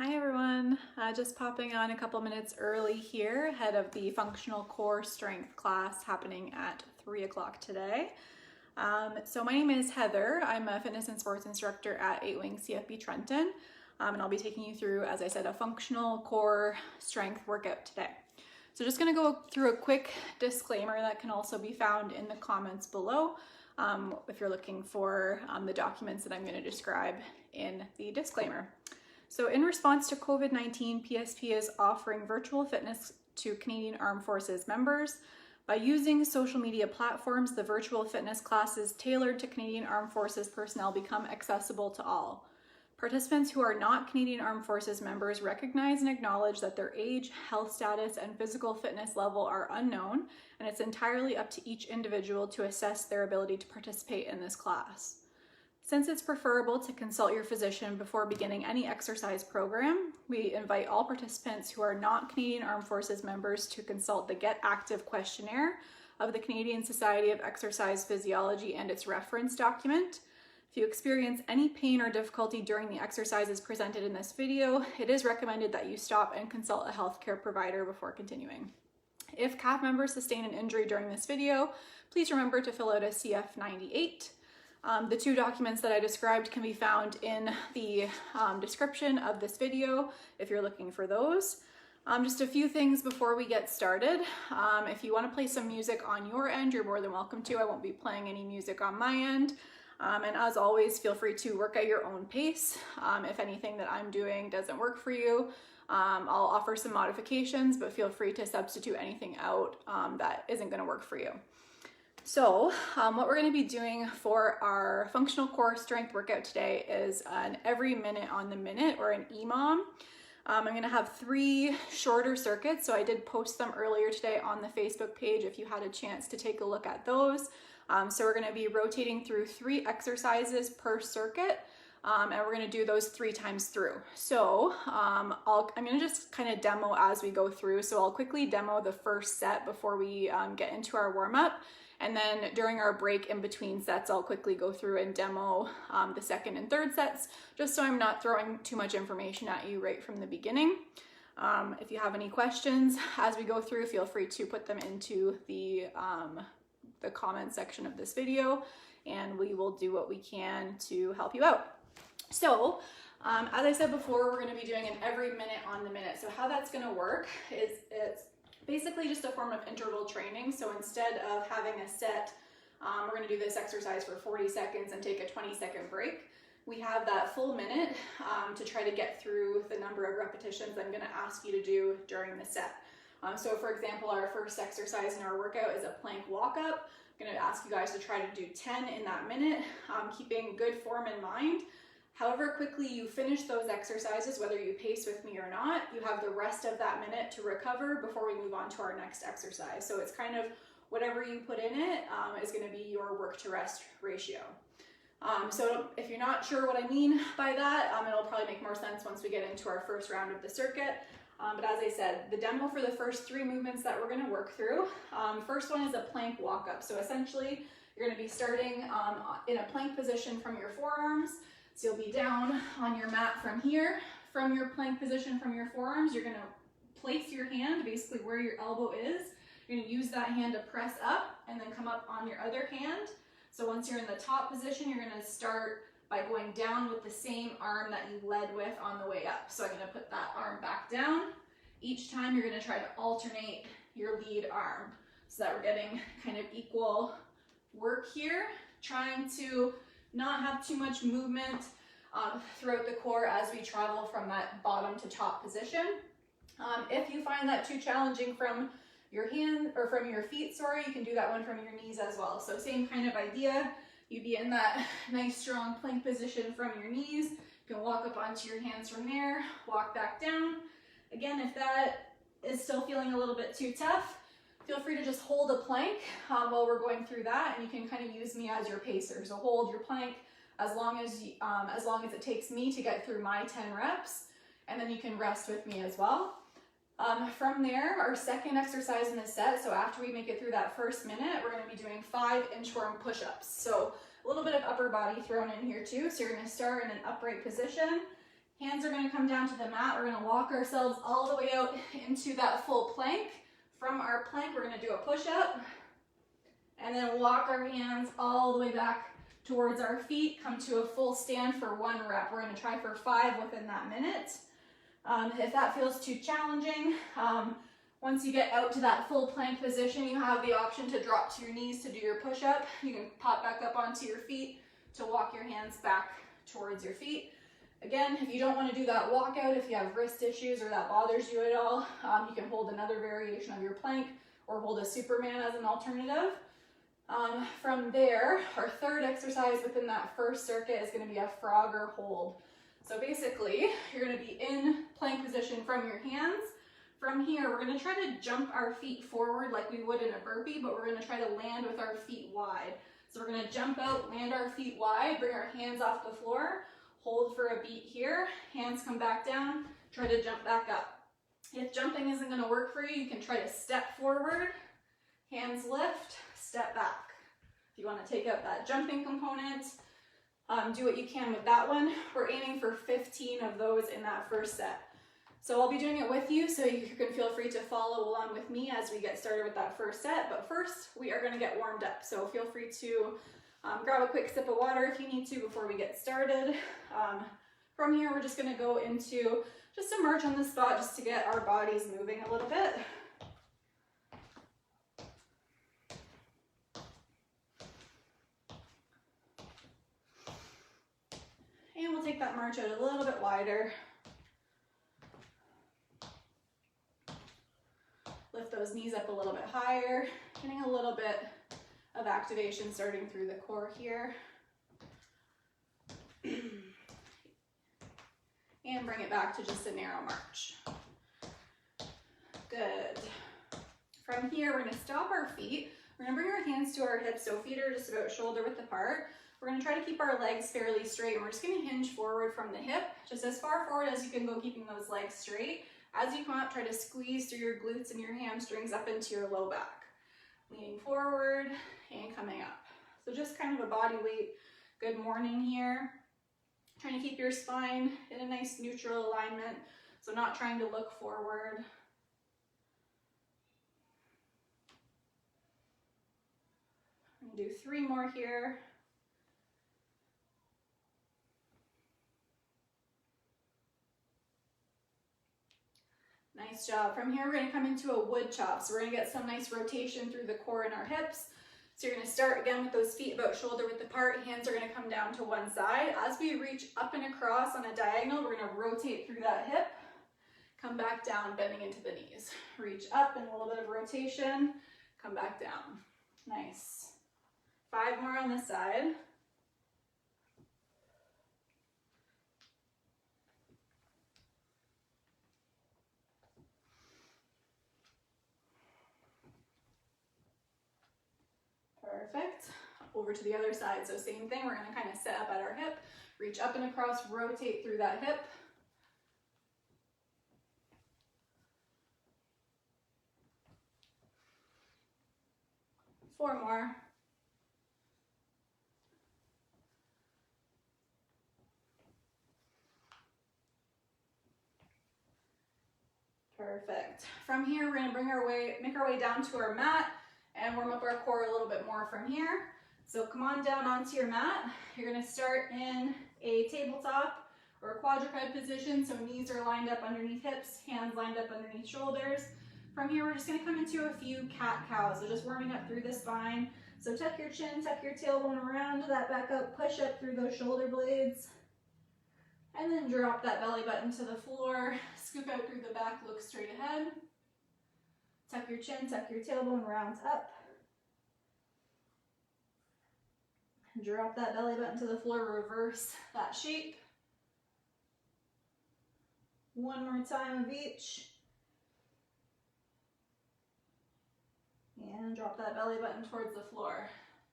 Hi everyone, just popping on a couple minutes early here ahead of the functional core strength class happening at 3 o'clock today. So my name is Heather. I'm a fitness and sports instructor at 8 Wing CFB Trenton, and I'll be taking you through, as I said, a functional core strength workout today. So just going to go through a quick disclaimer that can also be found in the comments below if you're looking for the documents that I'm going to describe in the disclaimer. So in response to COVID-19, PSP is offering virtual fitness to Canadian Armed Forces members. By using social media platforms, the virtual fitness classes tailored to Canadian Armed Forces personnel become accessible to all. Participants who are not Canadian Armed Forces members recognize and acknowledge that their age, health status, and physical fitness level are unknown, and it's entirely up to each individual to assess their ability to participate in this class. Since it's preferable to consult your physician before beginning any exercise program, we invite all participants who are not Canadian Armed Forces members to consult the Get Active questionnaire of the Canadian Society of Exercise Physiology and its reference document. If you experience any pain or difficulty during the exercises presented in this video, it is recommended that you stop and consult a healthcare provider before continuing. If CAF members sustain an injury during this video, please remember to fill out a CF98. The two documents that I described can be found in the description of this video if you're looking for those. Just a few things before we get started. If you want to play some music on your end, you're more than welcome to. I won't be playing any music on my end. And as always, feel free to work at your own pace. If anything that I'm doing doesn't work for you, I'll offer some modifications, but feel free to substitute anything out that isn't going to work for you. So what we're going to be doing for our functional core strength workout today is an every minute on the minute, or an EMOM. I'm going to have 3 shorter circuits, so I did post them earlier today on the Facebook page if you had a chance to take a look at those. So we're going to be rotating through 3 exercises per circuit, and we're going to do those 3 times through. So I'm going to just kind of demo as we go through. So I'll quickly demo the first set before we get into our warm-up. And then during our break in between sets, I'll quickly go through and demo the second and third sets, just so I'm not throwing too much information at you right from the beginning. If you have any questions as we go through, feel free to put them into the comment section of this video, and we will do what we can to help you out. So, as I said before, we're going to be doing an every minute on the minute. So how that's going to work is it's basically just a form of interval training. So instead of having a set, we're going to do this exercise for 40 seconds and take a 20-second break. We have that full minute to try to get through the number of repetitions I'm going to ask you to do during the set. So for example, our first exercise in our workout is a plank walk-up. I'm going to ask you guys to try to do 10 in that minute, keeping good form in mind. However quickly you finish those exercises, whether you pace with me or not, you have the rest of that minute to recover before we move on to our next exercise. So it's kind of whatever you put in it is going to be your work to rest ratio. So if you're not sure what I mean by that, it'll probably make more sense once we get into our first round of the circuit. But as I said, the demo for the first 3 movements that we're going to work through. First one is a plank walk-up. So essentially, you're going to be starting in a plank position from your forearms. So you'll be down on your mat from here. From your plank position from your forearms, you're going to place your hand basically where your elbow is. You're going to use that hand to press up and then come up on your other hand. So once you're in the top position, you're going to start by going down with the same arm that you led with on the way up. So I'm going to put that arm back down. Each time you're going to try to alternate your lead arm so that we're getting kind of equal work here, trying to not have too much movement throughout the core as we travel from that bottom to top position. If you find that too challenging from your hand or from your feet, you can do that one from your knees as well. So same kind of idea. You'd be in that nice strong plank position from your knees. You can walk up onto your hands from there, walk back down. Again, if that is still feeling a little bit too tough, feel free to just hold a plank while we're going through that, and you can kind of use me as your pacer. So hold your plank as long as it takes me to get through my 10 reps, and then you can rest with me as well. From there, our second exercise in the set, so after we make it through that first minute, we're going to be doing 5 inchworm push-ups. So a little bit of upper body thrown in here too. So you're going to start in an upright position, Hands are going to come down to the mat. We're going to walk ourselves all the way out into that full plank. From our plank, we're going to do a push-up, and then walk our hands all the way back towards our feet. Come to a full stand for 1 rep. We're going to try for 5 within that minute. If that feels too challenging, once you get out to that full plank position, you have the option to drop to your knees to do your push-up. You can pop back up onto your feet to walk your hands back towards your feet. Again, if you don't want to do that walkout, if you have wrist issues or that bothers you at all, you can hold another variation of your plank or hold a Superman as an alternative. From there, our third exercise within that first circuit is going to be a Frogger hold. So basically, you're going to be in plank position from your hands. From here, we're going to try to jump our feet forward like we would in a burpee, but we're going to try to land with our feet wide. So we're going to jump out, land our feet wide, bring our hands off the floor, hold for a beat here, hands come back down, try to jump back up. If jumping isn't going to work for you, you can try to step forward, hands lift, step back. If you want to take out that jumping component, do what you can with that one. We're aiming for 15 of those in that first set. So I'll be doing it with you, so you can feel free to follow along with me as we get started with that first set. But first, we are going to get warmed up. So feel free to grab a quick sip of water if you need to before we get started. From here, we're just going to go into just emerge on the spot just to get our bodies moving a little bit. And we'll take that march out a little bit wider. Lift those knees up a little bit higher, getting a little bit of activation starting through the core here. And bring it back to just a narrow march. Good. From here, we're going to stop our feet. We're going to bring our hands to our hips, so feet are just about shoulder width apart. We're going to try to keep our legs fairly straight, and we're just going to hinge forward from the hip, just as far forward as you can go, keeping those legs straight. As you come up, try to squeeze through your glutes and your hamstrings up into your low back. Leaning forward and coming up. So just kind of a body weight good morning here. Trying to keep your spine in a nice neutral alignment, so not trying to look forward. I'm going to do 3 more here. Nice job. From here, we're going to come into a wood chop. So we're going to get some nice rotation through the core and our hips. So you're going to start again with those feet about shoulder width apart. Hands are going to come down to one side. As we reach up and across on a diagonal, we're going to rotate through that hip. Come back down, bending into the knees. Reach up and a little bit of rotation. Come back down. Nice. 5 more on this side. Perfect. Over to the other side. So same thing, we're going to kind of set up at our hip, reach up and across, rotate through that hip. Four more. Perfect. From here, we're going to make our way down to our mat and warm up our core a little bit more from here. So come on down onto your mat. You're going to start in a tabletop or a quadruped position. So knees are lined up underneath hips, hands lined up underneath shoulders. From here, we're just going to come into a few cat-cows. So just warming up through the spine. So tuck your chin, tuck your tailbone around that back up, push up through those shoulder blades. And then drop that belly button to the floor. Scoop out through the back, look straight ahead. Tuck your chin, tuck your tailbone, round up. Drop that belly button to the floor, reverse that shape. One more time of each. And drop that belly button towards the floor.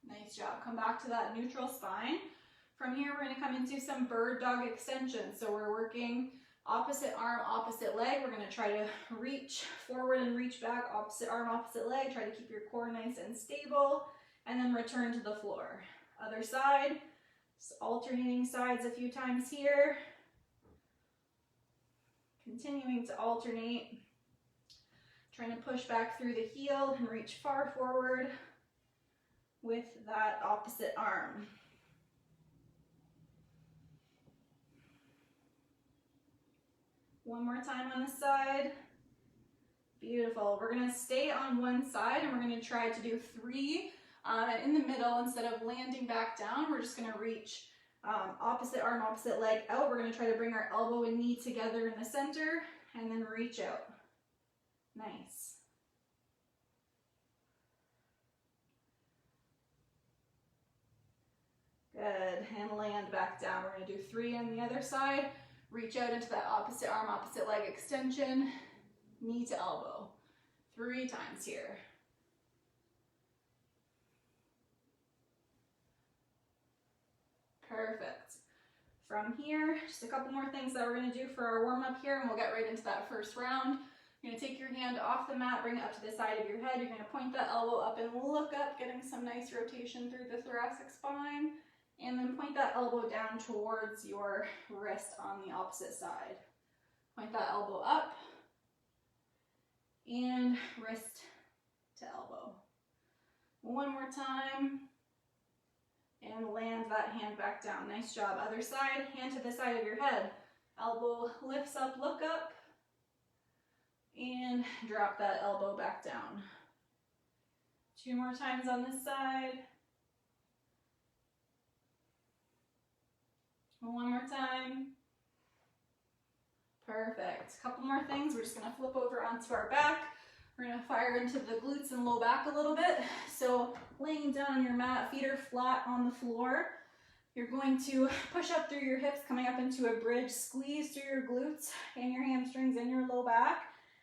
Nice job. Come back to that neutral spine. From here, we're going to come into some bird dog extensions. So we're working opposite arm, opposite leg. We're going to try to reach forward and reach back, opposite arm, opposite leg. Try to keep your core nice and stable, and then return to the floor. Other side, just alternating sides a few times here. Continuing to alternate, trying to push back through the heel and reach far forward with that opposite arm. One more time on the side. Beautiful. We're going to stay on one side and we're going to try to do 3 in the middle. Instead of landing back down, we're just going to reach opposite arm, opposite leg out. We're going to try to bring our elbow and knee together in the center and then reach out. Nice. Good. And land back down. We're going to do 3 on the other side. Reach out into that opposite arm, opposite leg extension, knee to elbow. 3 times here. Perfect. From here, just a couple more things that we're going to do for our warm-up here, and we'll get right into that first round. You're going to take your hand off the mat, bring it up to the side of your head. You're going to point that elbow up and look up, getting some nice rotation through the thoracic spine. And then point that elbow down towards your wrist on the opposite side. Point that elbow up and wrist to elbow. One more time. And land that hand back down. Nice job. Other side, hand to the side of your head. Elbow lifts up, look up. And drop that elbow back down. 2 more times on this side. One more time. Perfect. A couple more things. We're just going to flip over onto our back. We're going to fire into the glutes and low back a little bit. So laying down on your mat, feet are flat on the floor. You're going to push up through your hips, coming up into a bridge, squeeze through your glutes and your hamstrings and your low back.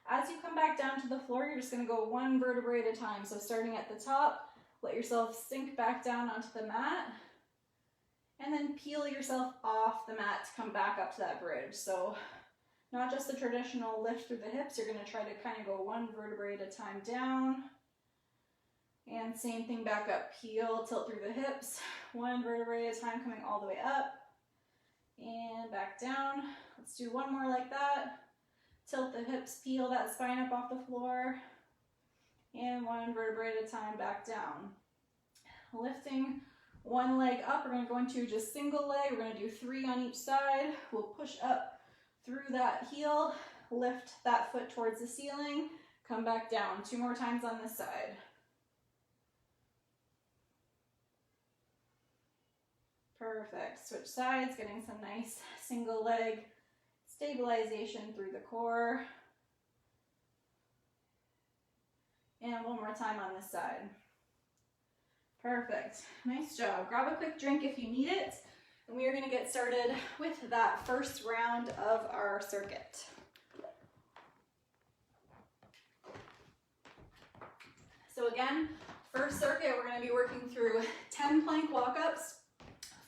As you come back down to the floor, you're just going to go 1 vertebrae at a time. So starting at the top, let yourself sink back down onto the mat. And then peel yourself off the mat to come back up to that bridge. So not just the traditional lift through the hips, you're going to try to kind of go 1 vertebrae at a time down. And same thing back up, peel, tilt through the hips, 1 vertebrae at a time coming all the way up. And back down. Let's do 1 more like that. Tilt the hips, peel that spine up off the floor. And 1 vertebrae at a time back down. Lifting 1 leg up, we're going to go into just single leg. We're going to do 3 on each side. We'll push up through that heel, lift that foot towards the ceiling, come back down. 2 more times on this side. Perfect. Switch sides, getting some nice single leg stabilization through the core. And 1 more time on this side. Perfect. Nice job. Grab a quick drink if you need it. And we are going to get started with that first round of our circuit. So again, first circuit, we're going to be working through 10 plank walk-ups,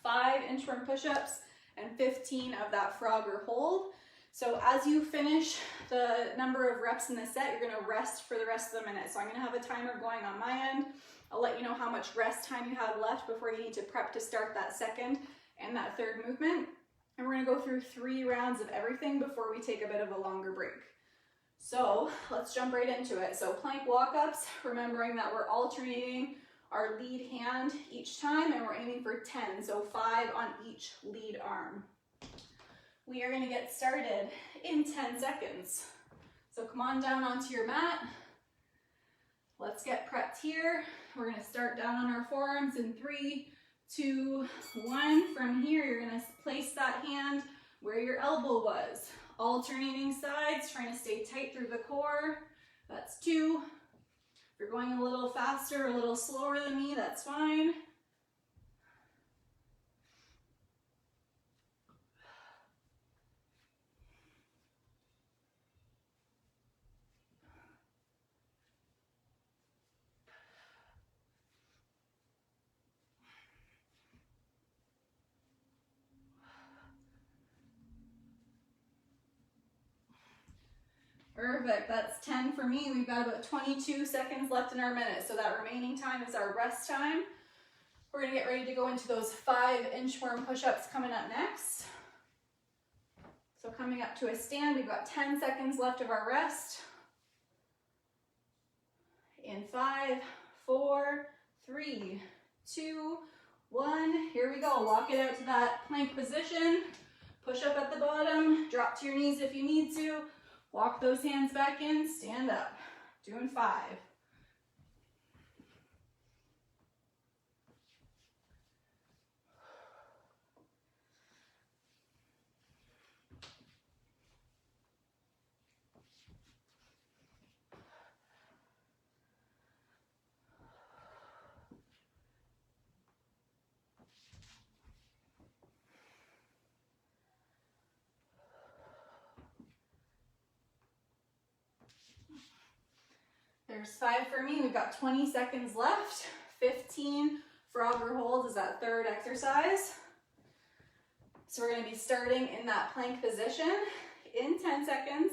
5 inchworm push-ups, and 15 of that Frogger hold. So as you finish the number of reps in the set, you're going to rest for the rest of the minute. So I'm going to have a timer going on my end. I'll let you know how much rest time you have left before you need to prep to start that second and that third movement. And we're going to go through 3 rounds of everything before we take a bit of a longer break. So let's jump right into it. So plank walk-ups, remembering that we're alternating our lead hand each time and we're aiming for 10, so 5 on each lead arm. We are going to get started in 10 seconds. So come on down onto your mat. Let's get prepped here. We're going to start down on our forearms in 3, 2, 1. From here, you're going to place that hand where your elbow was. Alternating sides, trying to stay tight through the core. That's 2. If you're going a little faster, a little slower than me, that's fine. Perfect, that's 10 for me. We've got about 22 seconds left in our minute, so that remaining time is our rest time. We're gonna get ready to go into those 5 inchworm push-ups coming up next. So coming up to a stand, we've got 10 seconds left of our rest. In 5, 4, 3, 2, 1. Here we go. Walk it out to that plank position. Push up at the bottom. Drop to your knees if you need to. Walk those hands back in. Stand up. Doing 5. There's 5 for me. We've got 20 seconds left. 15 frogger holds is that third exercise. So we're going to be starting in that plank position in 10 seconds.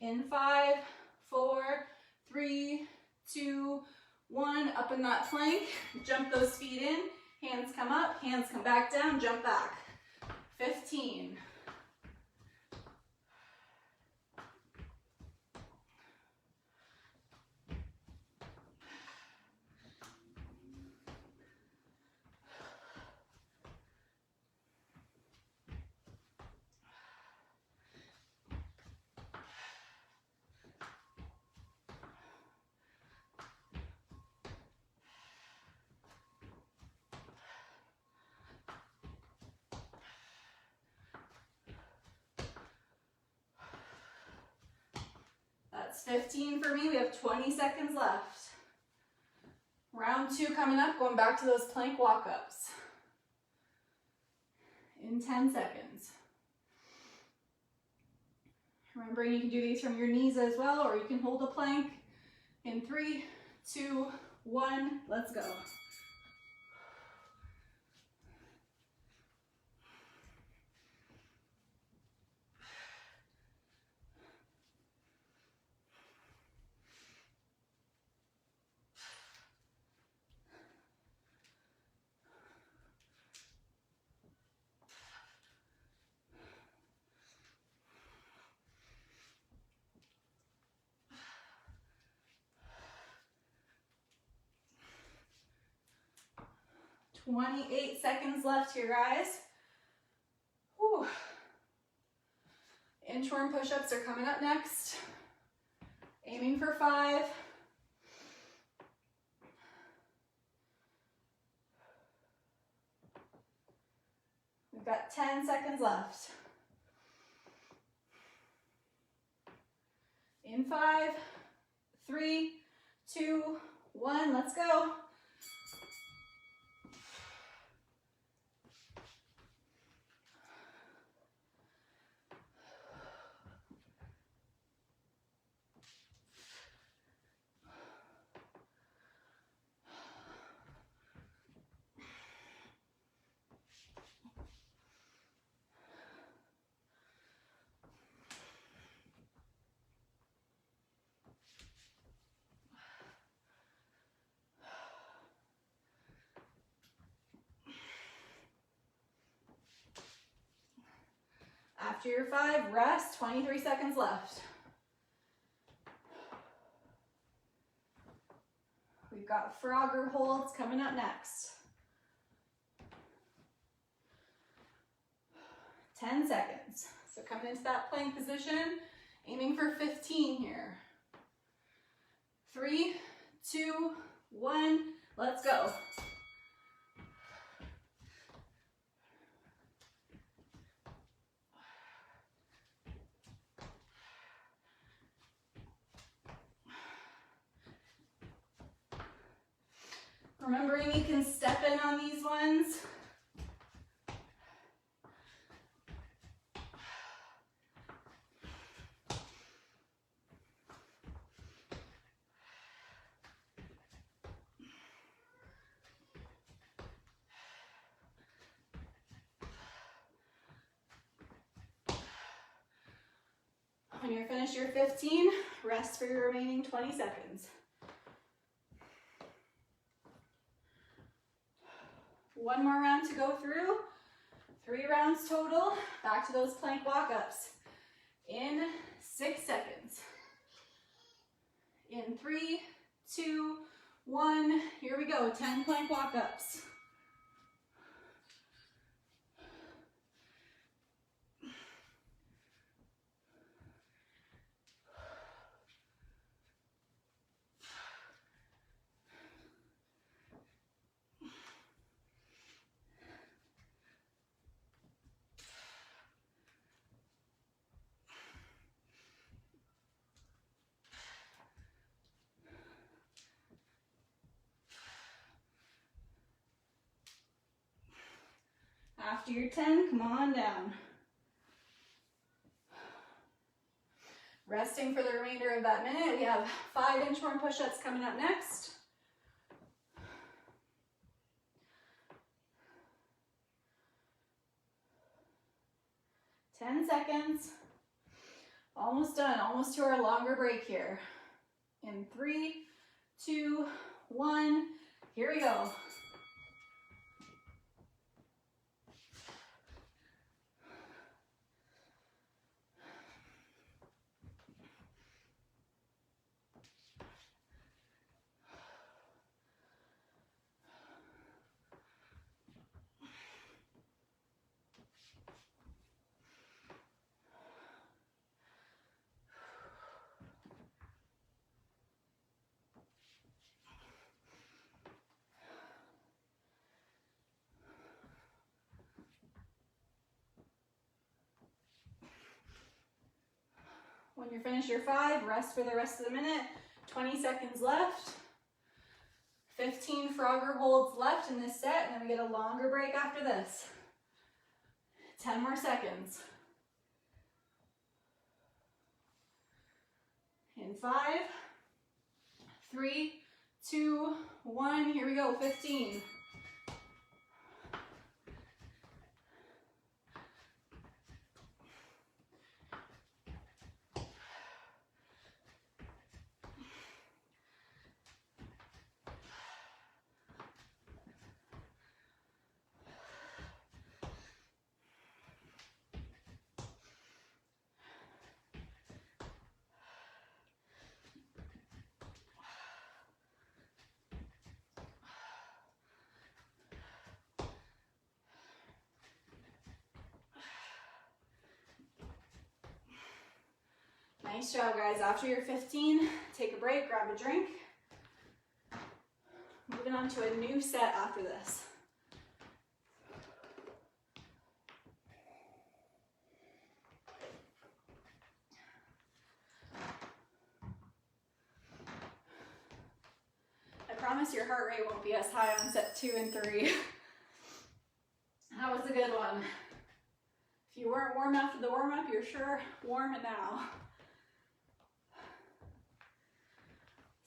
In 5, 4, 3, 2, 1. Up in that plank. Jump those feet in. Hands come up. Hands come back down. Jump back. 15. 15 for me. We have 20 seconds left. Round 2 coming up, going back to those plank walk-ups in 10 seconds. Remembering you can do these from your knees as well, or you can hold a plank in 3, 2, 1. Let's go. "28 seconds left here, guys." Whew. Inchworm push-ups are coming up next. Aiming for 5. We've got 10 seconds left. In 5, 3, 2, 1, let's go. After your 5, rest. 23 seconds left. We've got frogger holds coming up next. 10 seconds. So coming into that plank position, aiming for 15 here. 3, 2, 1, let's go. Remembering you can step in on these ones. When you're finished your 15, rest for your remaining 20 seconds. One more round to go through. 3 rounds total. Back to those plank walk-ups in 6 seconds. In 3, 2, 1, here we go, 10 plank walk-ups. After your 10, come on down. Resting for the remainder of that minute. We have 5 inchworm push-ups coming up next. Ten seconds. Almost done, almost to our longer break here. In 3, 2, 1, here we go. When you're finished your 5, rest for the rest of the minute. 20 seconds left. 15 Frogger holds left in this set, and then we get a longer break after this. 10 more seconds. In 5, 3, 2, 1, here we go, 15. Nice job, guys. After your 15, take a break, grab a drink. Moving on to a new set after this. I promise your heart rate won't be as high on set 2 and 3. That was a good one. If you weren't warm after the warm-up, you're sure warm now.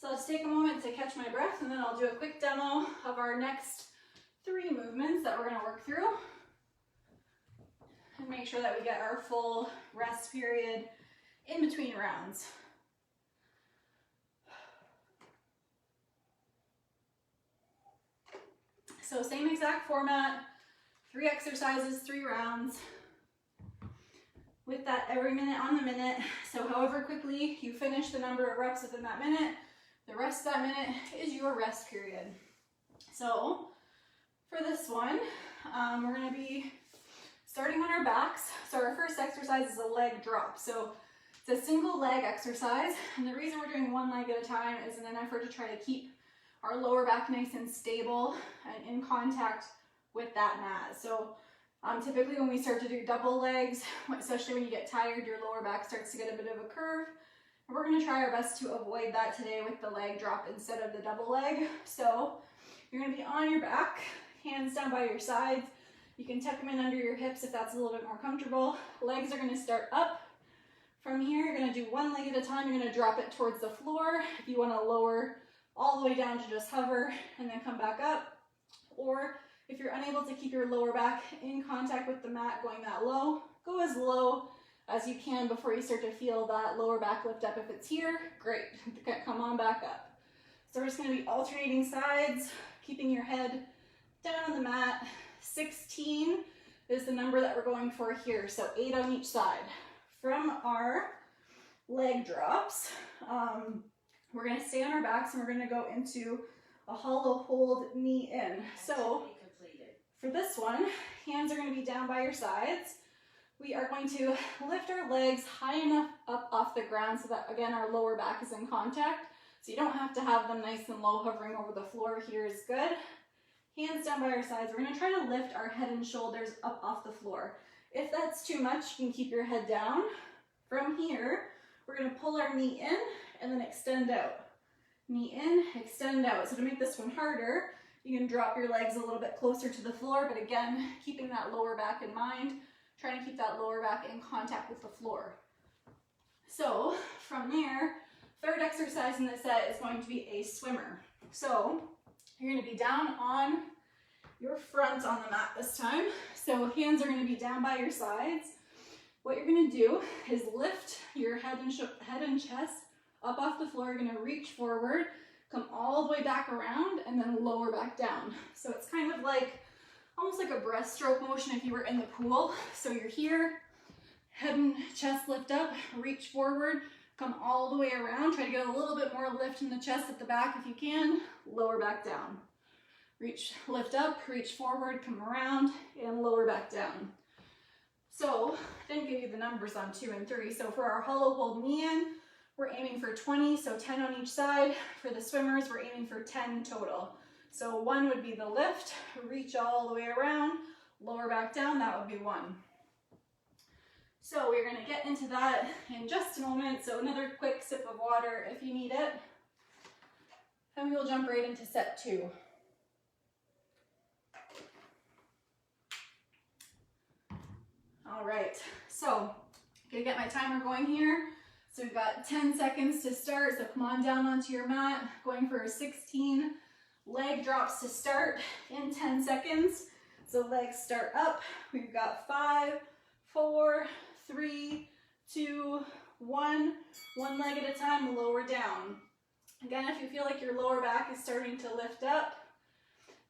So let's take a moment to catch my breath, and then I'll do a quick demo of our next 3 movements that we're going to work through. And make sure that we get our full rest period in between rounds. So same exact format, 3 exercises, 3 rounds. With that every minute on the minute. So however quickly you finish the number of reps within that minute, the rest of that minute is your rest period. So for this one, we're going to be starting on our backs. So our first exercise is a leg drop. So it's a single leg exercise. And the reason we're doing 1 leg at a time is in an effort to try to keep our lower back nice and stable and in contact with that mat. So typically when we start to do double legs, especially when you get tired, your lower back starts to get a bit of a curve. We're going to try our best to avoid that today with the leg drop instead of the double leg. So you're going to be on your back, hands down by your sides. You can tuck them in under your hips if that's a little bit more comfortable. Legs are going to start up. From here, you're going to do 1 leg at a time. You're going to drop it towards the floor. If you want to lower all the way down to just hover and then come back up. Or if you're unable to keep your lower back in contact with the mat going that low, go as low as you can before you start to feel that lower back lift up. If it's here, great, come on back up. So we're just gonna be alternating sides, keeping your head down on the mat. 16 is the number that we're going for here. So 8 on each side. From our leg drops, we're going to stay on our backs and we're going to go into a hollow hold, knee in. So for this one, hands are going to be down by your sides. We are going to lift our legs high enough up off the ground so that, again, our lower back is in contact. So you don't have to have them nice and low, hovering over the floor. Here is good. Hands down by our sides. We're going to try to lift our head and shoulders up off the floor. If that's too much, you can keep your head down. From here, we're going to pull our knee in and then extend out. Knee in, extend out. So to make this one harder, you can drop your legs a little bit closer to the floor, but again, keeping that lower back in mind, trying to keep that lower back in contact with the floor. So from there, third exercise in this set is going to be a swimmer. So you're going to be down on your front on the mat this time. So hands are going to be down by your sides. What you're going to do is lift your head and chest up off the floor. You're going to reach forward, come all the way back around, and then lower back down. So it's kind of like, almost like a breaststroke motion if you were in the pool. So you're here, head and chest lift up, reach forward, come all the way around. Try to get a little bit more lift in the chest at the back if you can. Lower back down. Reach, lift up, reach forward, come around, and lower back down. So I didn't give you the numbers on 2 and 3. So for our hollow hold knee in, we're aiming for 20, so 10 on each side. For the swimmers, we're aiming for 10 total. So 1 would be the lift, reach all the way around, lower back down, that would be 1. So we're going to get into that in just a moment. So another quick sip of water if you need it. And we will jump right into set 2. All right, so I'm going to get my timer going here. So we've got 10 seconds to start, so come on down onto your mat, going for 16 leg drops to start in 10 seconds. So legs start up. We've got 5, 4, 3, 2, 1. One leg at a time, lower down. Again, if you feel like your lower back is starting to lift up,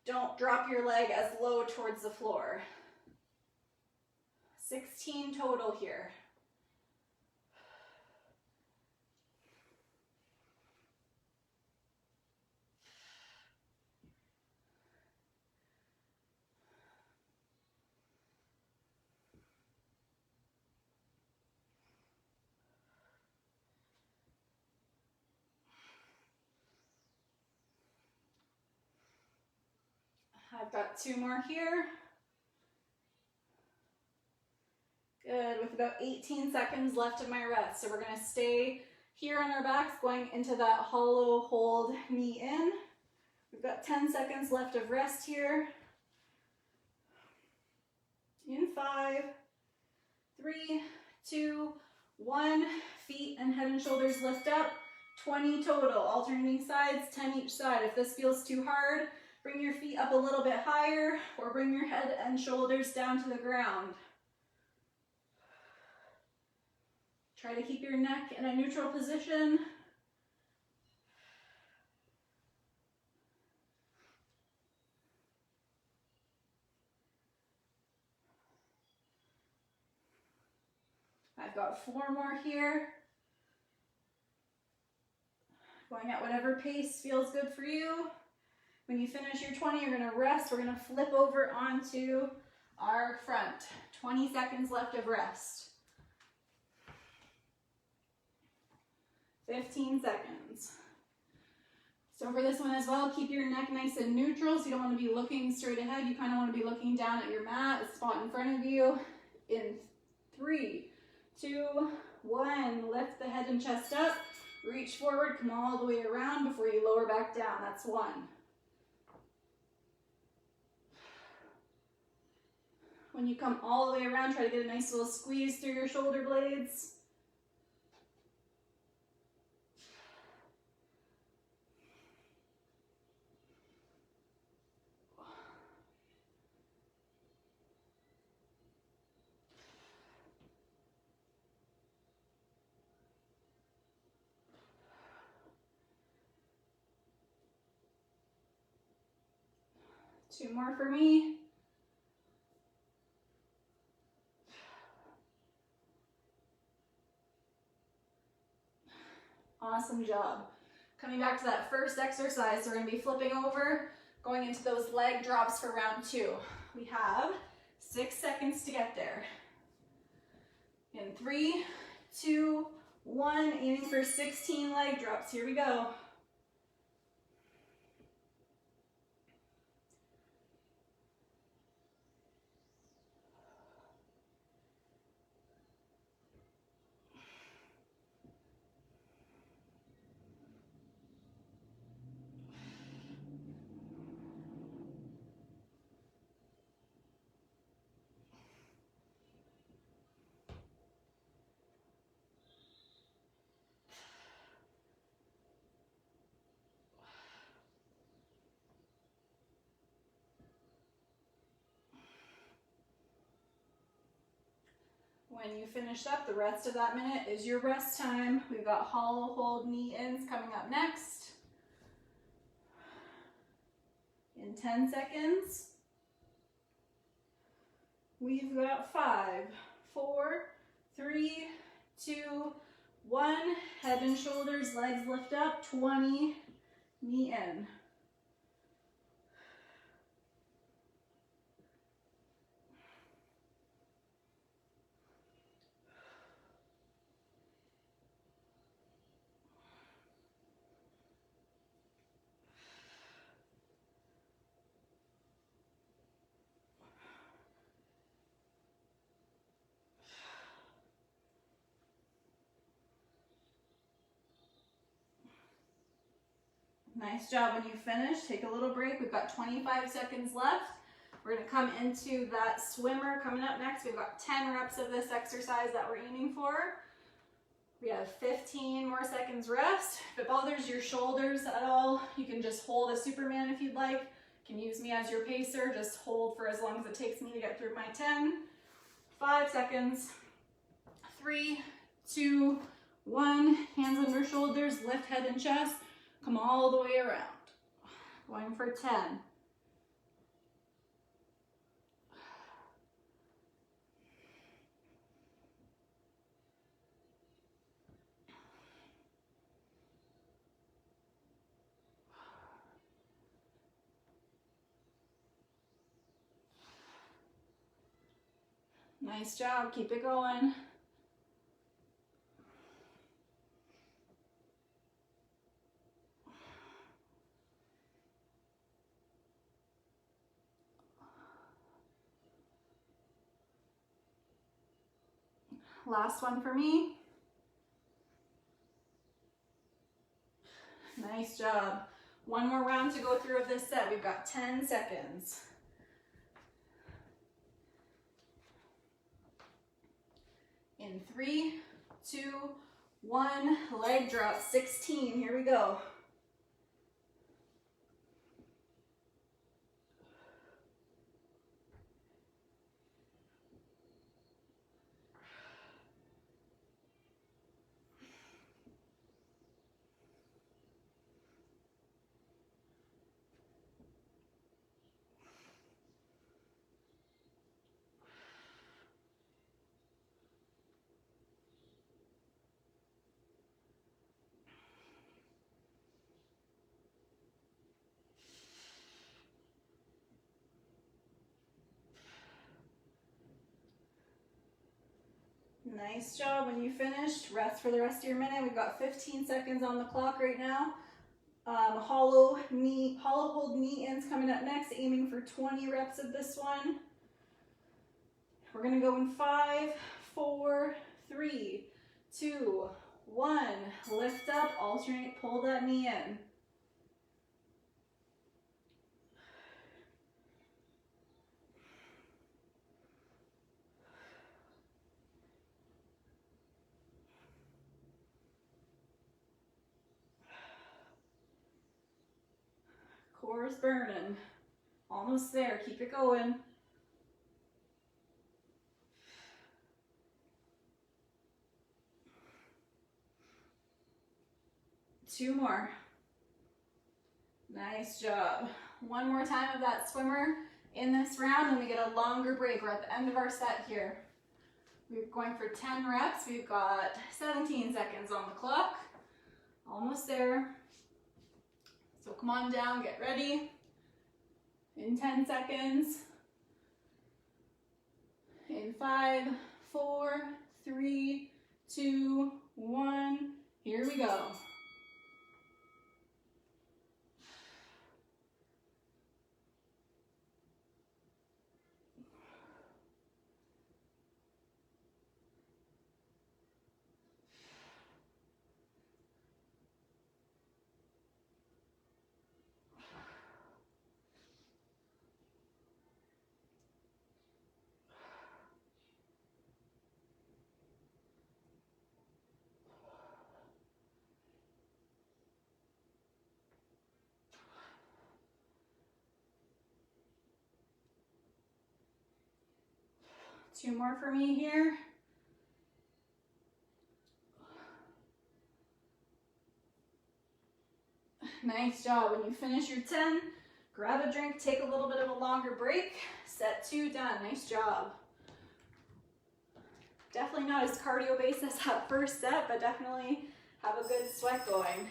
don't drop your leg as low towards the floor. 16 total here. I've got 2 more here. Good, with about 18 seconds left of my rest. So we're going to stay here on our backs, going into that hollow hold knee in. We've got 10 seconds left of rest here. In 5, 3, 2, 1. Feet and head and shoulders lift up. 20 total, alternating sides, 10 each side. If this feels too hard, bring your feet up a little bit higher or bring your head and shoulders down to the ground. Try to keep your neck in a neutral position. I've got 4 more here. Going at whatever pace feels good for you. When you finish your 20, you're going to rest. We're going to flip over onto our front. 20 seconds left of rest. 15 seconds. So for this one as well, keep your neck nice and neutral. So you don't want to be looking straight ahead. You kind of want to be looking down at your mat, a spot in front of you. In 3, 2, 1. Lift the head and chest up. Reach forward, come all the way around before you lower back down. That's 1. When you come all the way around, try to get a nice little squeeze through your shoulder blades. Two more for me. Awesome job. Coming back to that first exercise, we're going to be flipping over, going into those leg drops for round 2. We have 6 seconds to get there. In 3, 2, 1, aiming for 16 leg drops. Here we go. When you finish up, the rest of that minute is your rest time. We've got hollow hold knee ins coming up next. In 10 seconds, we've got 5, 4, 3, 2, 1. Head and shoulders, legs lift up, 20, knee in. Nice job. When you finish, take a little break. We've got 25 seconds left. We're going to come into that swimmer coming up next. We've got 10 reps of this exercise that we're aiming for. We have 15 more seconds rest. If it bothers your shoulders at all, you can just hold a Superman if you'd like. You can use me as your pacer. Just hold for as long as it takes me to get through my 10. 5 seconds. 3, 2, 1. Hands under shoulders, lift head and chest. Come all the way around. Going for 10. Nice job. Keep it going. Last one for me. Nice job. One more round to go through of this set. We've got 10 seconds. In 3, 2, 1, leg drop, 16. Here we go. Nice job. When you finished, rest for the rest of your minute. We've got 15 seconds on the clock right now. Hollow hold knee ins coming up next, aiming for 20 reps of this one. We're gonna go in 5, 4, 3, 2, 1. Lift up, alternate, pull that knee in. Core's burning. Almost there. Keep it going. Two more. Nice job. One more time of that swimmer in this round, and we get a longer break. We're at the end of our set here. We're going for 10 reps. We've got 17 seconds on the clock. Almost there. So come on down, get ready. In 10 seconds. In 5, 4, 3, 2, 1. Here we go. Two more for me here. Nice job. When you finish your 10, grab a drink, take a little bit of a longer break. Set 2 done. Nice job. Definitely not as cardio based as that first set, but definitely have a good sweat going.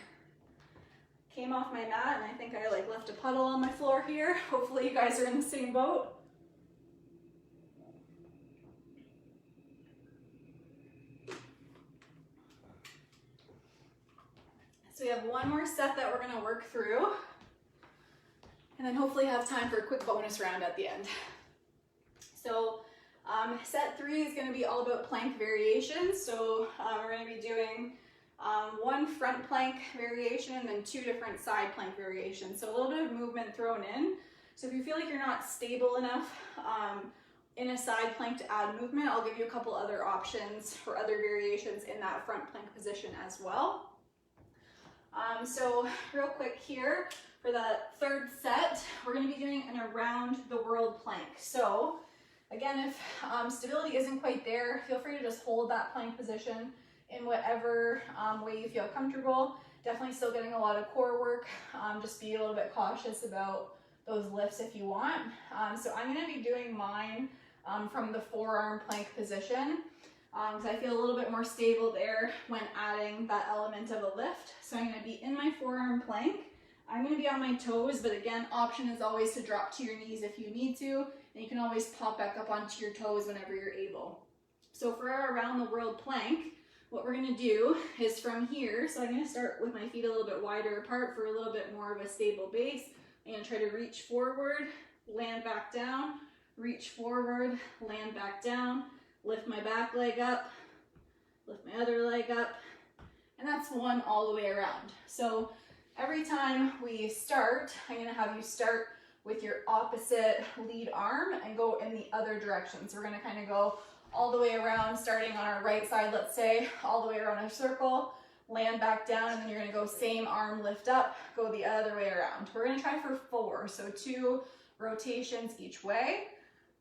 Came off my mat and I think I left a puddle on my floor here. Hopefully you guys are in the same boat. So we have one more set that we're gonna work through, and then hopefully have time for a quick bonus round at the end. So set 3 is gonna be all about plank variations. So we're gonna be doing one front plank variation and then 2 different side plank variations. So a little bit of movement thrown in. So if you feel like you're not stable enough in a side plank to add movement, I'll give you a couple other options for other variations in that front plank position as well. So real quick here, for the third set, we're going to be doing an around the world plank. So again, if stability isn't quite there, feel free to just hold that plank position in whatever way you feel comfortable. Definitely still getting a lot of core work. Just be a little bit cautious about those lifts if you want. So I'm going to be doing mine from the forearm plank position. Because I feel a little bit more stable there when adding that element of a lift. So I'm going to be in my forearm plank. I'm going to be on my toes, but again, option is always to drop to your knees if you need to, and you can always pop back up onto your toes whenever you're able. So for our around the world plank, what we're going to do is from here, so I'm going to start with my feet a little bit wider apart for a little bit more of a stable base. I'm going to try to reach forward, land back down, reach forward, land back down, lift my back leg up, lift my other leg up, and that's one all the way around. So every time we start, I'm going to have you start with your opposite lead arm and go in the other direction. So we're going to kind of go all the way around, starting on our right side, let's say, all the way around a circle, land back down, and then you're going to go same arm, lift up, go the other way around. We're going to try for 4, so 2 rotations each way.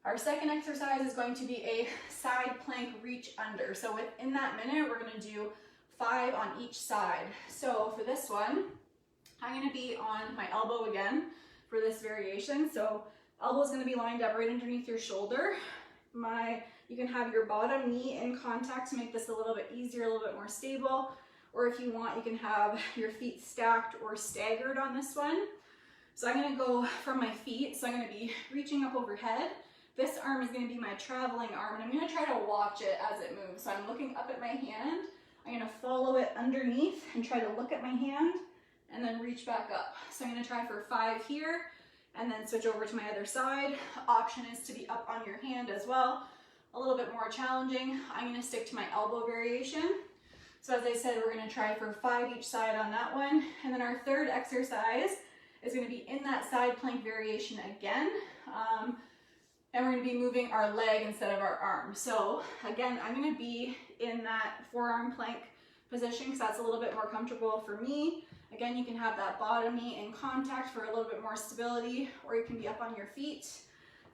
Our second exercise is going to be a side plank reach under. So within that minute, we're going to do 5 on each side. So for this one, I'm going to be on my elbow again for this variation. So elbow is going to be lined up right underneath your shoulder. You can have your bottom knee in contact to make this a little bit easier, a little bit more stable. Or if you want, you can have your feet stacked or staggered on this one. So I'm going to go from my feet. So I'm going to be reaching up overhead. This arm is going to be my traveling arm, and I'm going to try to watch it as it moves. So I'm looking up at my hand. I'm going to follow it underneath and try to look at my hand and then reach back up. So I'm going to try for 5 here and then switch over to my other side. Option is to be up on your hand as well. A little bit more challenging. I'm going to stick to my elbow variation. So as I said, we're going to try for 5 each side on that one. And then our third exercise is going to be in that side plank variation again. And we're going to be moving our leg instead of our arm. So again, I'm going to be in that forearm plank position because that's a little bit more comfortable for me. Again, you can have that bottom knee in contact for a little bit more stability, or you can be up on your feet.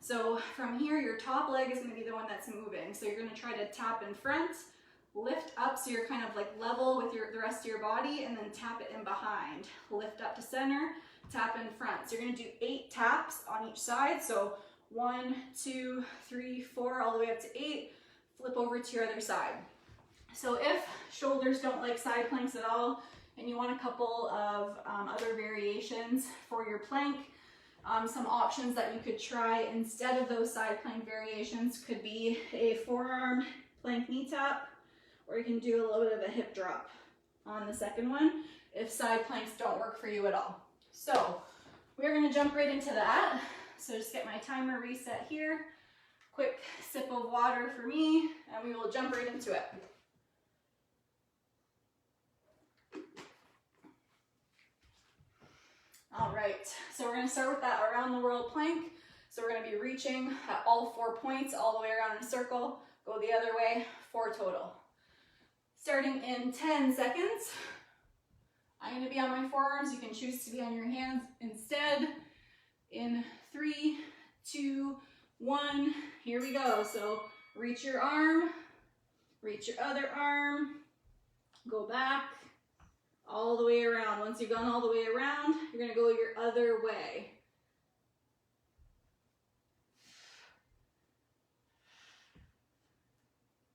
So from here, your top leg is going to be the one that's moving. So you're going to try to tap in front, lift up so you're kind of like level with the rest of your body, and then tap it in behind. Lift up to center, tap in front. So you're going to do 8 taps on each side. So 1, 2, 3, 4, all the way up to 8. Flip over to your other side. So if shoulders don't like side planks at all, and you want a couple of other variations for your plank. Some options that you could try instead of those side plank variations could be a forearm plank knee tap, or you can do a little bit of a hip drop on the second one if side planks don't work for you at all. So we're going to jump right into that. So just get my timer reset here. Quick sip of water for me, and we will jump right into it. All right, so we're going to start with that around the world plank. So we're going to be reaching at all 4 points all the way around the circle. Go the other way, 4 total. Starting in 10 seconds. I'm going to be on my forearms. You can choose to be on your hands instead. In 3, 2, 1, here we go. So reach your arm, reach your other arm, go back, all the way around. Once you've gone all the way around, you're going to go your other way.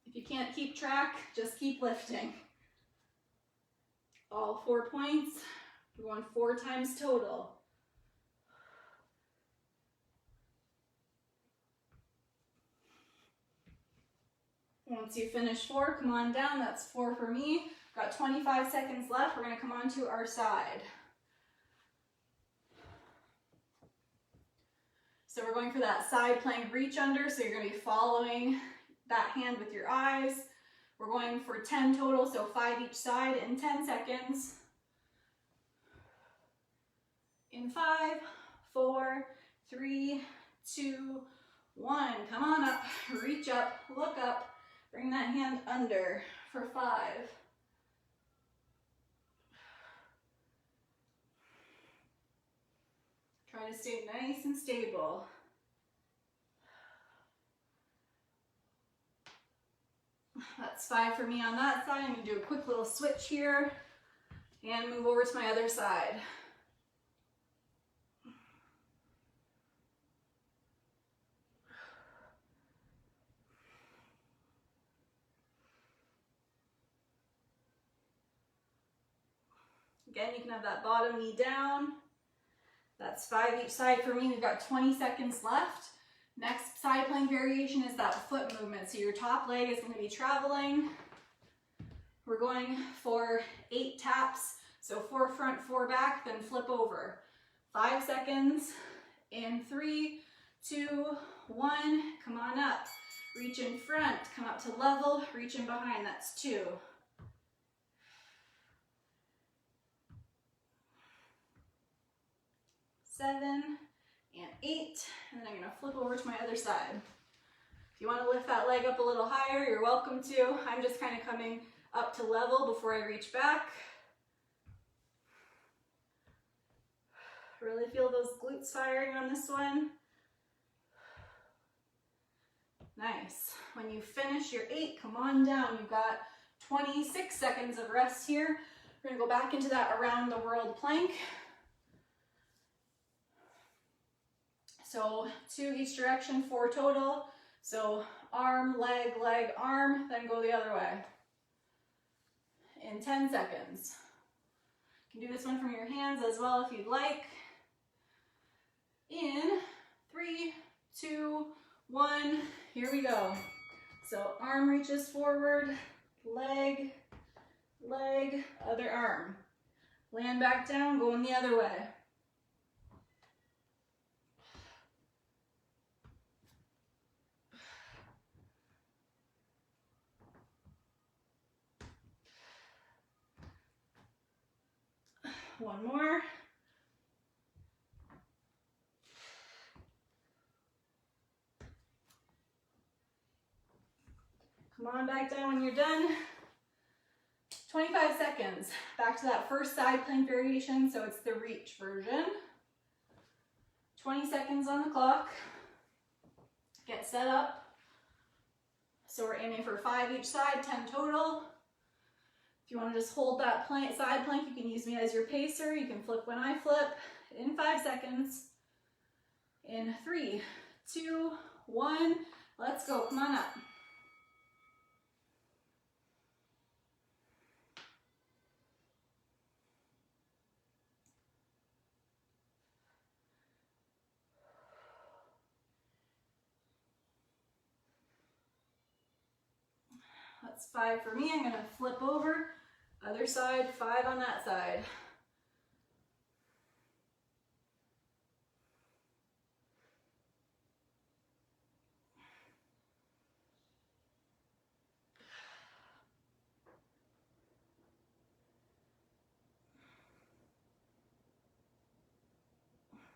If you can't keep track, just keep lifting. All 4 points. We're going 4 times total. Once you finish 4, come on down. That's 4 for me. Got 25 seconds left. We're going to come on to our side. So we're going for that side plank reach under. So you're going to be following that hand with your eyes. We're going for 10 total, so 5 each side in 10 seconds. In 5, 4, 3, 2, 1. Come on up, reach up, look up, bring that hand under for 5. Try to stay nice and stable. That's 5 for me on that side. I'm going to do a quick little switch here and move over to my other side. Again, you can have that bottom knee down. That's 5 each side for me. We've got 20 seconds left. Next side plank variation is that foot movement. So your top leg is going to be traveling. We're going for 8 taps. So 4 front, 4 back, then flip over. 5 seconds. In 3, 2, 1. Come on up. Reach in front. Come up to level. Reach in behind. That's 2. 7 and 8, and then I'm going to flip over to my other side. If you want to lift that leg up a little higher, you're welcome to. I'm just kind of coming up to level before I reach back. Really feel those glutes firing on this one. Nice. When you finish your 8, come on down. You've got 26 seconds of rest here. We're going to go back into that around the world plank. So 2 each direction, 4 total. So arm, leg, leg, arm, then go the other way. In 10 seconds. You can do this one from your hands as well if you'd like. In 3, 2, 1, here we go. So arm reaches forward, leg, leg, other arm. Land back down, going the other way. One more. Come on back down when you're done. 25 seconds. Back to that first side plank variation, so it's the reach version. 20 seconds on the clock. Get set up. So we're aiming for 5 each side, 10 total. If you want to just hold that plank, side plank, you can use me as your pacer. You can flip when I flip in 5 seconds. In 3, 2, 1, let's go. Come on up. That's 5 for me. I'm gonna flip over, other side, 5 on that side.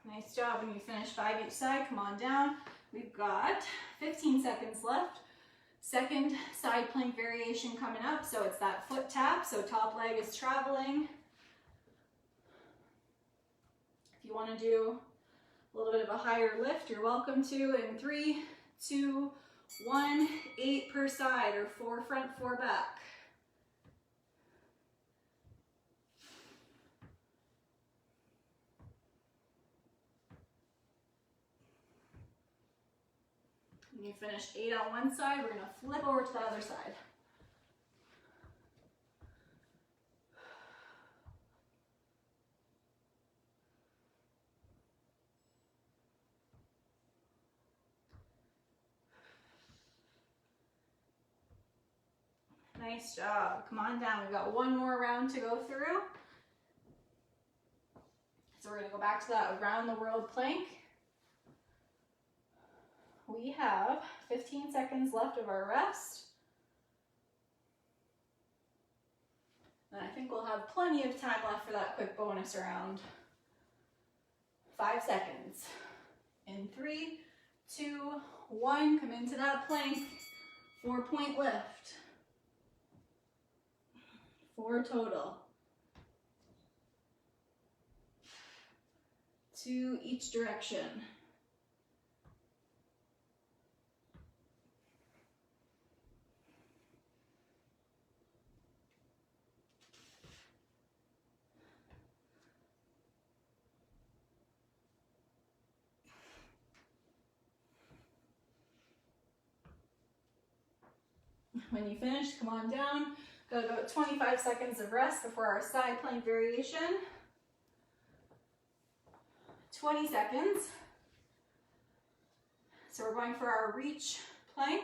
Nice job. When you finish 5 each side, come on down. We've got 15 seconds left. Second side plank variation coming up. So it's that foot tap, so top leg is traveling. If you want to do a little bit of a higher lift, you're welcome to. In 3, 2, 1, 8 per side, or 4 front, 4 back. When you finish 8 on one side, we're going to flip over to the other side. Nice job. Come on down. We've got one more round to go through. So we're going to go back to that around the world plank. We have 15 seconds left of our rest. And I think we'll have plenty of time left for that quick bonus round. 5 seconds. In 3, 2, 1, come into that plank. 4-point lift. 4 total. 2 each direction. When you finish, come on down. Got about 25 seconds of rest before our side plank variation. 20 seconds. So we're going for our reach plank.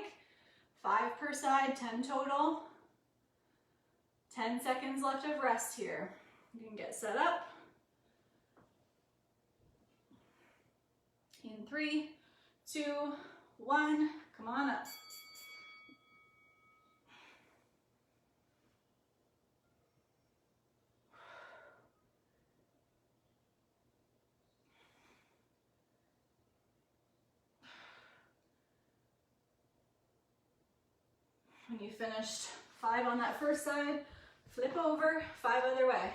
5 per side, 10 total. 10 seconds left of rest here. You can get set up. In 3, 2, 1, come on up. When you finished 5 on that first side, flip over, 5 other way.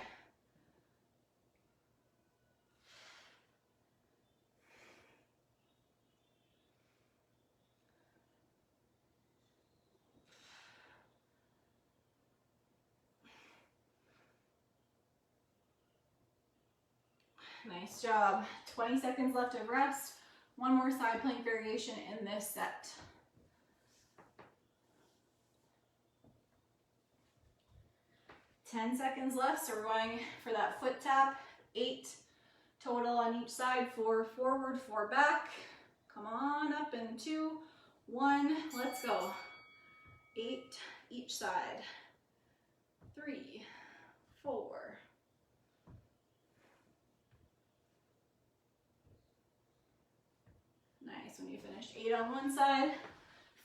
Nice job. 20 seconds left of rest. One more side plank variation in this set. 10 seconds left, so we're going for that foot tap. 8 total on each side. 4 forward, 4 back. Come on up in 2, 1, let's go. 8 each side. 3, 4. Nice. When you finish 8 on one side,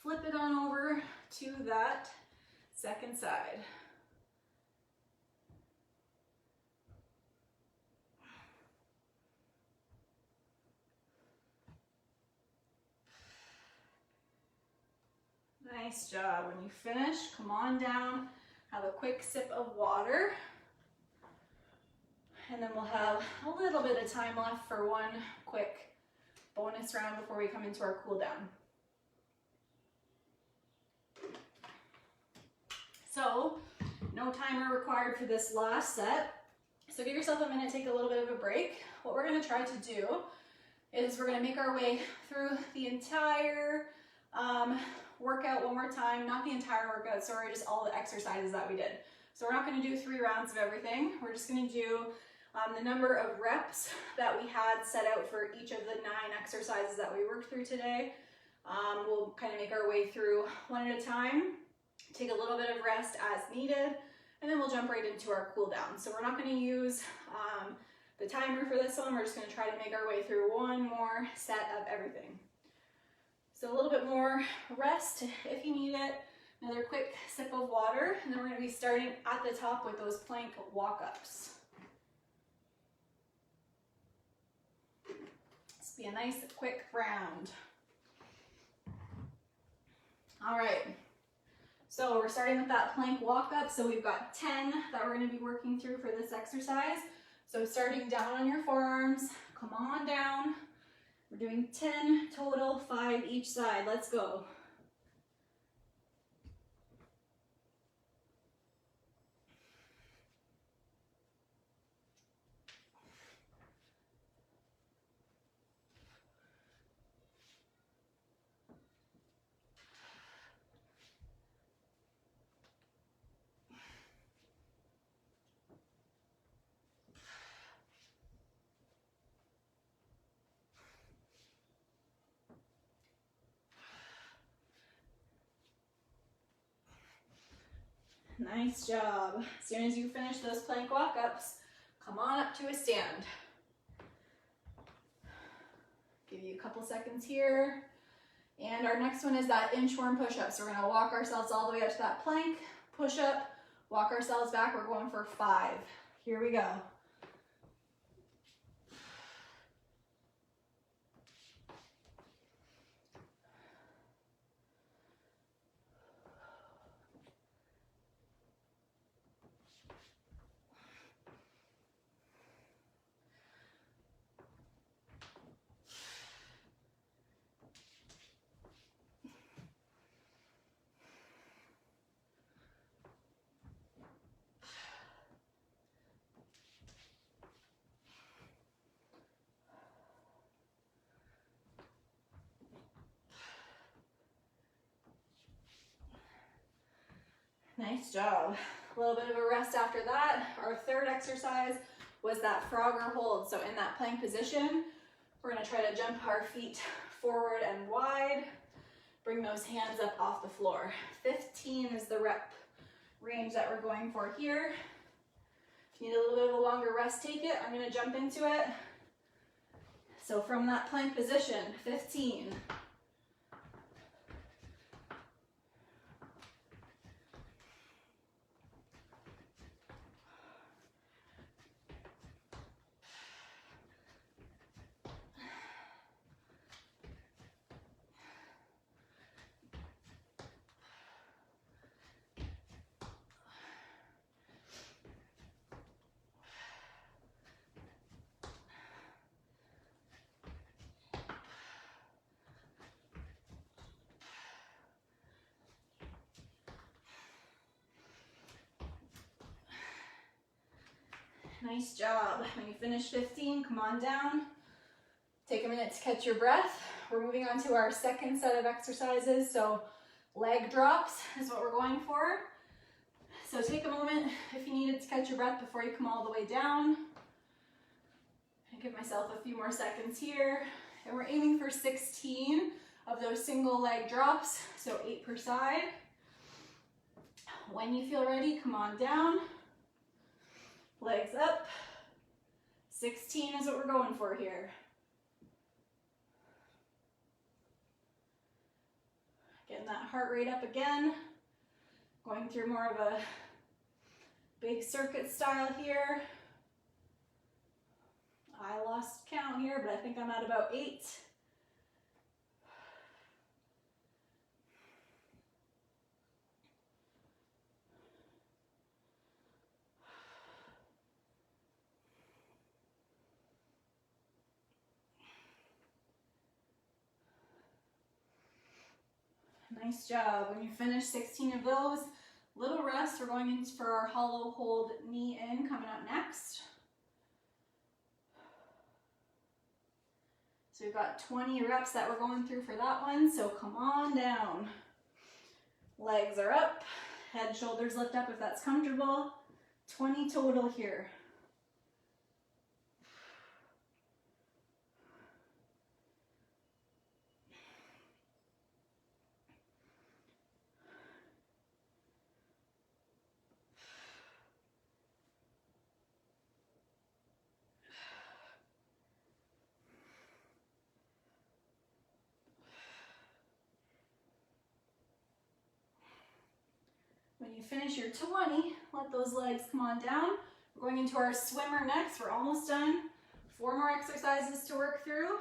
flip it on over to that second side. Nice job. When you finish, come on down, have a quick sip of water, and then we'll have a little bit of time left for one quick bonus round before we come into our cool down. So, no timer required for this last set. So give yourself a minute, take a little bit of a break. What we're going to try to do is we're going to make our way through the entire workout one more time. Not the entire workout, sorry, just all the exercises that we did. So we're not going to do 3 rounds of everything. We're just going to do the number of reps that we had set out for each of the 9 exercises that we worked through today. We'll kind of make our way through one at a time. Take a little bit of rest as needed, and then we'll jump right into our cool down. So we're not going to use the timer for this one. We're just going to try to make our way through one more set of everything. So a little bit more rest if you need it. Another quick sip of water, and then we're going to be starting at the top with those plank walk-ups. This will be a nice quick round. All right, so we're starting with that plank walk-up. So we've got 10 that we're going to be working through for this exercise. So starting down on your forearms, come on down. We're doing 10 total, 5 each side. Let's go. Nice job. As soon as you finish those plank walk-ups, come on up to a stand. Give you a couple seconds here. And our next one is that inchworm push-up. So we're going to walk ourselves all the way up to that plank, push-up, walk ourselves back. We're going for 5. Here we go. Nice job. A little bit of a rest after that. Our third exercise was that frogger hold. So in that plank position, we're going to try to jump our feet forward and wide. Bring those hands up off the floor. 15 is the rep range that we're going for here. If you need a little bit of a longer rest, take it. I'm going to jump into it. So from that plank position, 15. Nice job. When you finish 15, come on down. Take a minute to catch your breath. We're moving on to our second set of exercises. So leg drops is what we're going for. So take a moment if you needed to catch your breath before you come all the way down. I give myself a few more seconds here. And we're aiming for 16 of those single leg drops, so 8 per side. When you feel ready, come on down. Legs up. 16 is what we're going for here. Getting that heart rate up again. Going through more of a big circuit style here. I lost count here, but I think I'm at about 8. Nice job. When you finish 16 of those, little rest. We're going in for our hollow hold knee in coming up next. So we've got 20 reps that we're going through for that one. So come on down. Legs are up. Head, shoulders lift up if that's comfortable. 20 total here. finish your 20, let those legs come on down. We're going into our swimmer next. We're almost done. 4 more exercises to work through.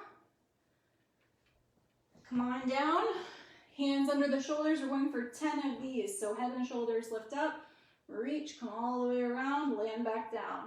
Come on down. Hands under the shoulders. We're going for 10 of these. So head and shoulders lift up, reach, come all the way around, land back down.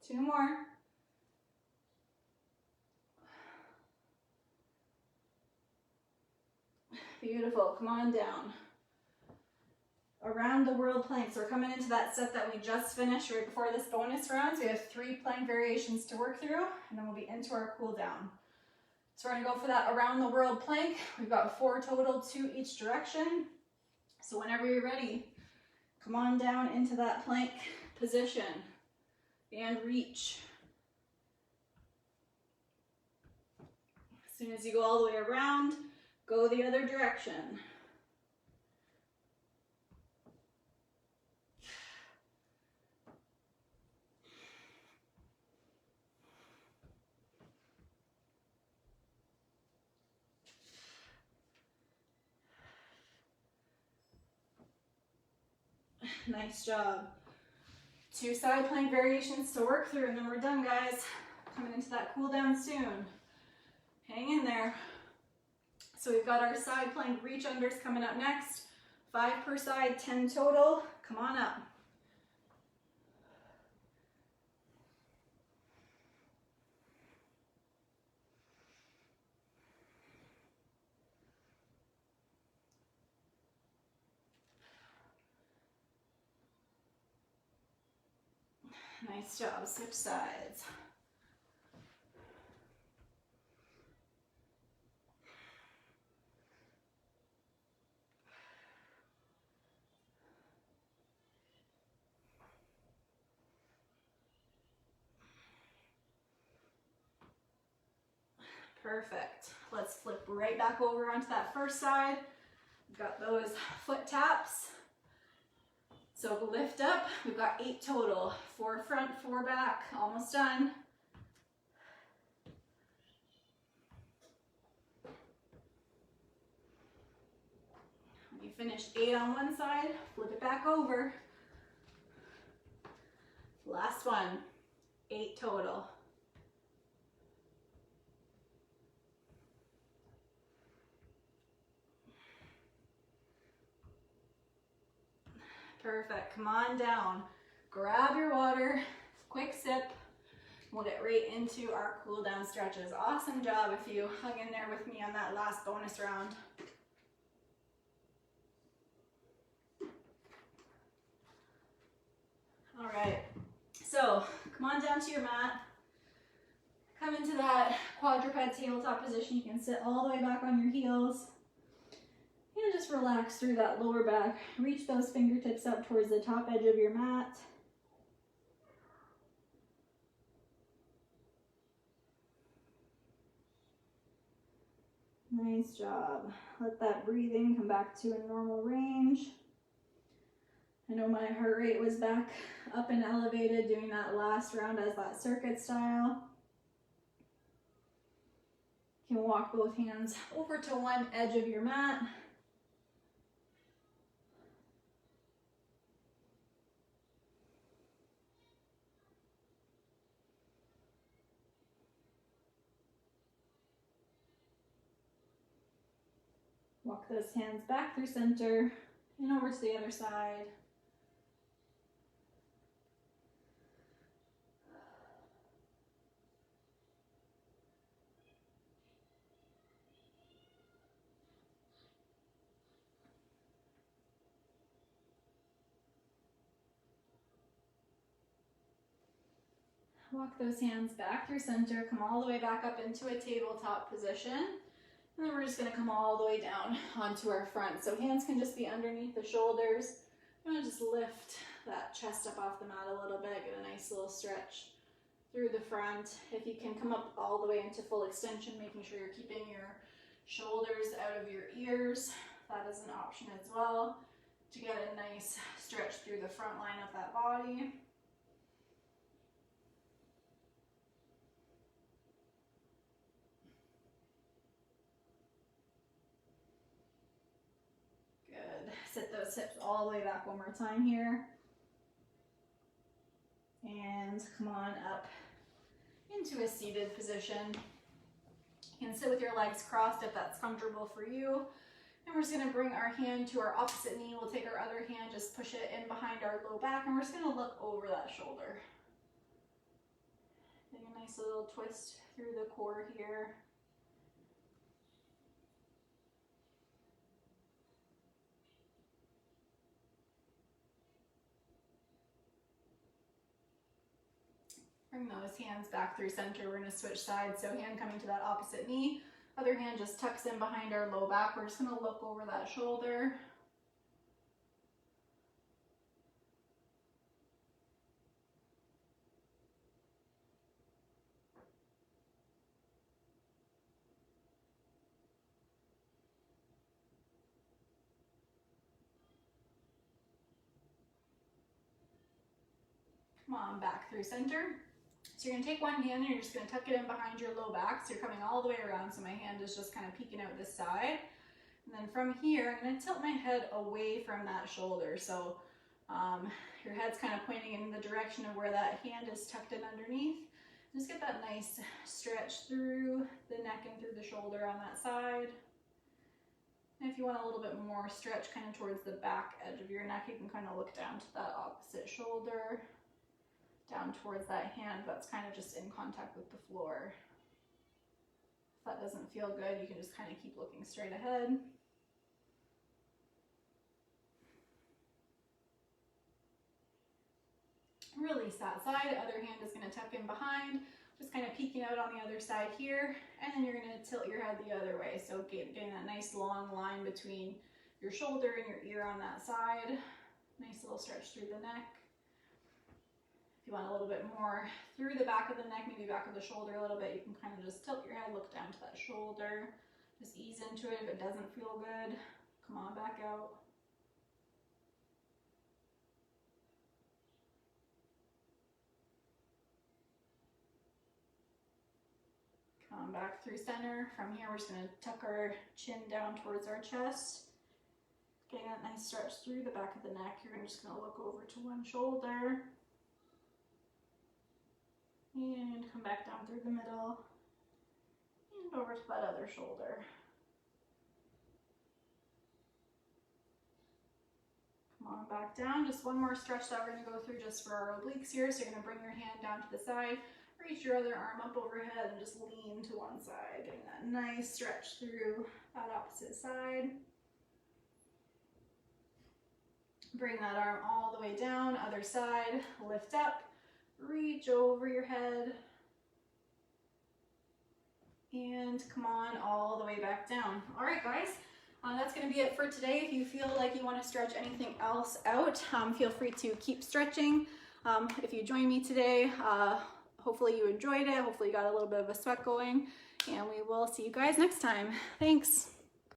Two more. Beautiful, come on down. Around the world plank. So we're coming into that set that we just finished right before this bonus round. So we have 3 plank variations to work through, and then we'll be into our cool down. So we're gonna go for that around the world plank. We've got 4 total, 2 each direction. So whenever you're ready, come on down into that plank position and reach. As soon as you go all the way around, go the other direction. Nice job. 2 side plank variations to work through, and then we're done, guys. Coming into that cool down soon. Hang in there. So we've got our side plank reach unders coming up next. 5 per side, 10 total. Come on up. Nice job. Switch sides. Perfect. Let's flip right back over onto that first side. We've got those foot taps. So lift up, we've got 8 total. 4 front, 4 back, almost done. When you finish 8 on one side, flip it back over. Last one, 8 total. Perfect, come on down. Grab your water, quick sip. We'll get right into our cool down stretches. Awesome job if you hung in there with me on that last bonus round. All right, so come on down to your mat. Come into that quadruped tabletop position. You can sit all the way back on your heels. And just relax through that lower back. Reach those fingertips up towards the top edge of your mat. Nice job. Let that breathing come back to a normal range. I know my heart rate was back up and elevated doing that last round as that circuit style. You can walk both hands over to one edge of your mat. Walk those hands back through center and over to the other side. Walk those hands back through center, come all the way back up into a tabletop position. And then we're just gonna come all the way down onto our front. So hands can just be underneath the shoulders. You want to just lift that chest up off the mat a little bit, get a nice little stretch through the front. If you can come up all the way into full extension, making sure you're keeping your shoulders out of your ears, that is an option as well, to get a nice stretch through the front line of that body. Good. Sit those hips all the way back one more time here. And come on up into a seated position. You can sit with your legs crossed if that's comfortable for you. And we're just going to bring our hand to our opposite knee. We'll take our other hand, just push it in behind our low back, and we're just going to look over that shoulder. Getting a nice little twist through the core here. Bring those hands back through center. We're going to switch sides. So hand coming to that opposite knee. Other hand just tucks in behind our low back. We're just going to look over that shoulder. Come on, back through center. So you're going to take one hand and you're just going to tuck it in behind your low back. So you're coming all the way around. So my hand is just kind of peeking out this side. And then from here, I'm going to tilt my head away from that shoulder. So your head's kind of pointing in the direction of where that hand is tucked in underneath. Just get that nice stretch through the neck and through the shoulder on that side. And if you want a little bit more stretch kind of towards the back edge of your neck, you can kind of look down to that opposite shoulder, down towards that hand that's kind of just in contact with the floor. If that doesn't feel good, you can just kind of keep looking straight ahead. Release that side. Other hand is going to tuck in behind, just kind of peeking out on the other side here, and then you're going to tilt your head the other way. So getting that nice long line between your shoulder and your ear on that side. Nice little stretch through the neck. If you want a little bit more through the back of the neck, maybe back of the shoulder a little bit, you can kind of just tilt your head, look down to that shoulder. Just ease into it. If it doesn't feel good, come on back out. Come back through center. From here, we're just going to tuck our chin down towards our chest. Getting that nice stretch through the back of the neck. You're just going to look over to one shoulder. And come back down through the middle. And over to that other shoulder. Come on back down. Just one more stretch that we're going to go through just for our obliques here. So you're going to bring your hand down to the side. Reach your other arm up overhead and just lean to one side, getting that nice stretch through that opposite side. Bring that arm all the way down, other side, lift up, reach over your head, and come on all the way back down. All right, guys, that's going to be it for today. If you feel like you want to stretch anything else out, feel free to keep stretching. If you joined me today, hopefully you enjoyed it. Hopefully you got a little bit of a sweat going, and we will see you guys next time. Thanks.